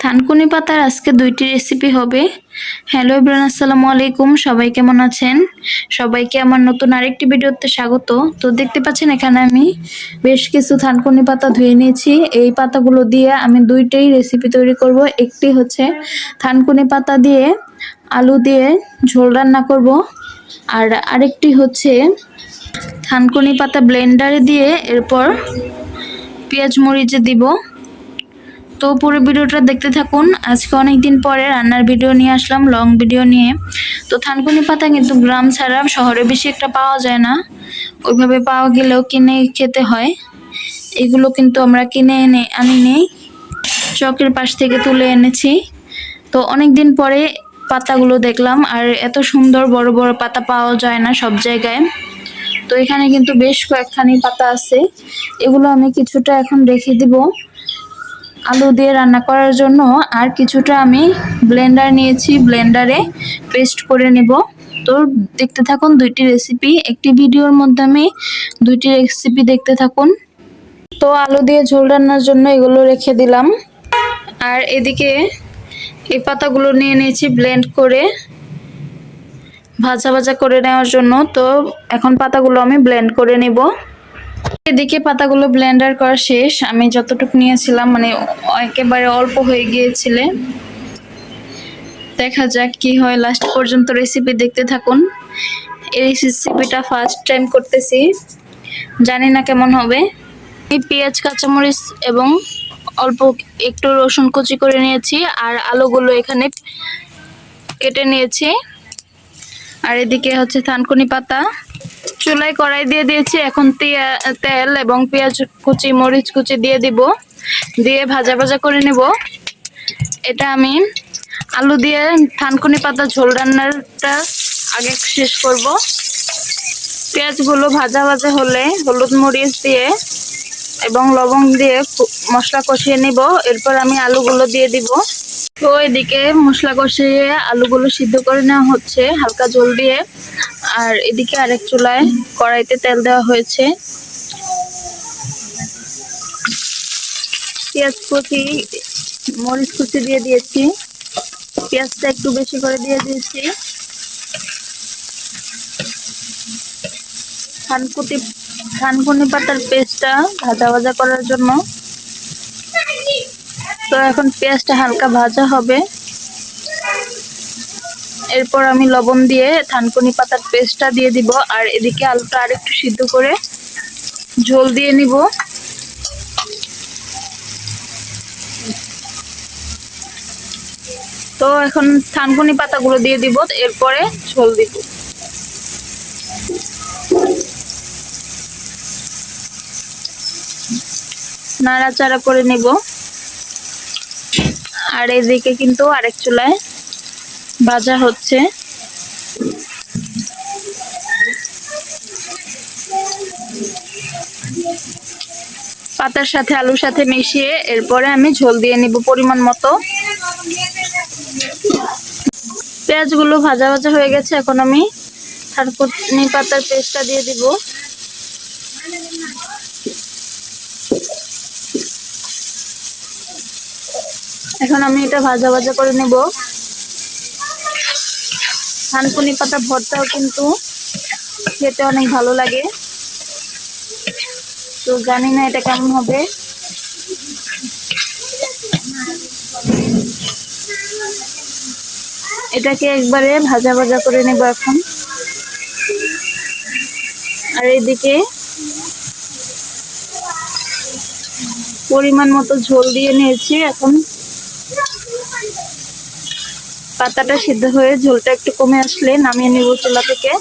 থানকুনি পাতার আজকে ২টি রেসিপি হবে। হ্যালো এভরিওয়ান, আসসালামু আলাইকুম। সবাই কেমন আছেন? সবাইকে আমার নতুন আরেকটি ভিডিওতে স্বাগত। তো দেখতে পাচ্ছেন এখানে আমি বেশ কিছু থানকুনি পাতা ধুয়ে নিয়েছি। এই পাতাগুলো দিয়ে আমি ২টেই রেসিপি তৈরি করব। একটি হচ্ছে থানকুনি পাতা দিয়ে আলু দিয়ে ঝোল রান্না করব, আর আরেকটি হচ্ছে থানকুনি পাতা ব্লেন্ডারে দিয়ে এরপর পেঁয়াজ মরিচ দিব। তো পুরো ভিডিওটা দেখতে থাকুন। আজকে অনেকদিন পরে রান্নার ভিডিও নিয়ে আসলাম, লং ভিডিও নিয়ে। তো থানকুনি পাতা কিন্তু গ্রাম ছাড়া শহরে বেশি একটা পাওয়া যায় না, ওইভাবে পাওয়া গেলেও কিনে খেতে হয়। এগুলো কিন্তু আমরা কিনে আনিনি, চকের পাশ থেকে তুলে এনেছি। তো অনেকদিন পরে পাতাগুলো দেখলাম, আর এত সুন্দর বড় বড় পাতা পাওয়া যায় না সব জায়গায়। তো এখানে কিন্তু বেশ কয়েকখানি পাতা আছে, এগুলো আমি কিছুটা এখন রেখে দিব আলু দিয়ে রান্না করার জন্য, আর কিছুটা আমি ব্লেন্ডার নিয়েছি, ব্লেন্ডারে পেস্ট করে নেব। তো দেখতে থাকুন ২টি রেসিপি, একটি ভিডিওর মধ্যে আমি ২টি রেসিপি দেখতে থাকুন। তো আলু দিয়ে ঝোল রান্নার জন্য এগুলো রেখে দিলাম, আর এদিকে এই পাতাগুলো নিয়ে নিয়েছি ব্লেন্ড করে ভাজা ভাজা করে নেওয়ার জন্য। তো এখন পাতাগুলো আমি ব্লেন্ড করে নেব। এদিকে পাতাগুলো ব্লেন্ডার করা শেষ। আমি যতটুকু নিয়েছিলাম মানে একেবারে অল্প হয়ে গিয়েছিল। দেখা যাক কি হয়, লাস্ট পর্যন্ত রেসিপি দেখতে থাকুন। এই রেসিপিটা ফার্স্ট টাইম করতেছি, জানি না কেমন হবে। এই পেঁয়াজ, কাঁচামরিচ এবং অল্প একটু রসুন কুচি করে নিয়েছি, আর আলুগুলো এখানে কেটে নিয়েছি। আর এদিকে হচ্ছে থানকুনি পাতা, চুলায় কড়াই দিয়ে দিয়েছি। এখন তেল এবং পেঁয়াজ কুচি, মরিচ কুচি দিয়ে দিব, দিয়ে ভাজা ভাজা করে নেব। এটা আমি আলু দিয়ে থানকুনি পাতা ঝোল রান্নাটা আগে শেষ করব। পেঁয়াজগুলো ভাজা ভাজা হলে হলুদ মরিচ দিয়ে এবং লবণ দিয়ে মশলা কষিয়ে নিব। এরপর আমি আলুগুলো দিয়ে দিব। তো এদিকে মশলা কষিয়ে আলুগুলো সিদ্ধ করে নেওয়া হচ্ছে হালকা জল দিয়ে। আর এদিকে আরেক চুলায় কড়াইতে তেল দেওয়া হয়েছে। পেঁয়াজ কুচি, মরিচ কুচি দিয়ে দিয়েছি, পেঁয়াজটা একটু বেশি করে দিয়ে দিয়েছি। থানকুনি পাতার পেস্টটা ভাজা ভাজা করার জন্য। তো এখন পেঁয়াজটা হালকা ভাজা হবে, এরপর আমি লবণ দিয়ে থানকুনি পাতার পেস্টটা দিয়ে দিব। আর এদিকে আলুটা আরেকটু সিদ্ধ করে ঝোল দিয়ে নিব। তো এখন থানকুনি পাতাগুলো দিয়ে দিব, এরপরে ঝোল দিব। নাড়াচাড়া করে নিব। আর এদিকে কিন্তু আরেক চুলায় ভাজা হচ্ছে। পাতার সাথে আলুর সাথে মিশিয়ে এরপরে আমি ঝোল দিয়ে নিব পরিমাণ মতো। পেঁয়াজগুলো ভাজা ভাজা হয়ে গেছে, এখন আমি থানকুনি পাতার পেস্টটা দিয়ে দিব। এখন আমি এটা ভাজা ভাজা করে নেব। থানকুনি পাতা ভর্তাও কিন্তু খেতে অনেক ভালো লাগে। তো জানি না এটা কেমন হবে। এটাকে একবারে ভাজা ভাজা করে নেব এখন। আর এদিকে পরিমাণ মতো ঝোল দিয়ে নিয়েছি। এখন পাতাটা সিদ্ধ হয়ে ঝোলটা একটু কমে আসলে নামিয়ে নেব চুলা থেকে।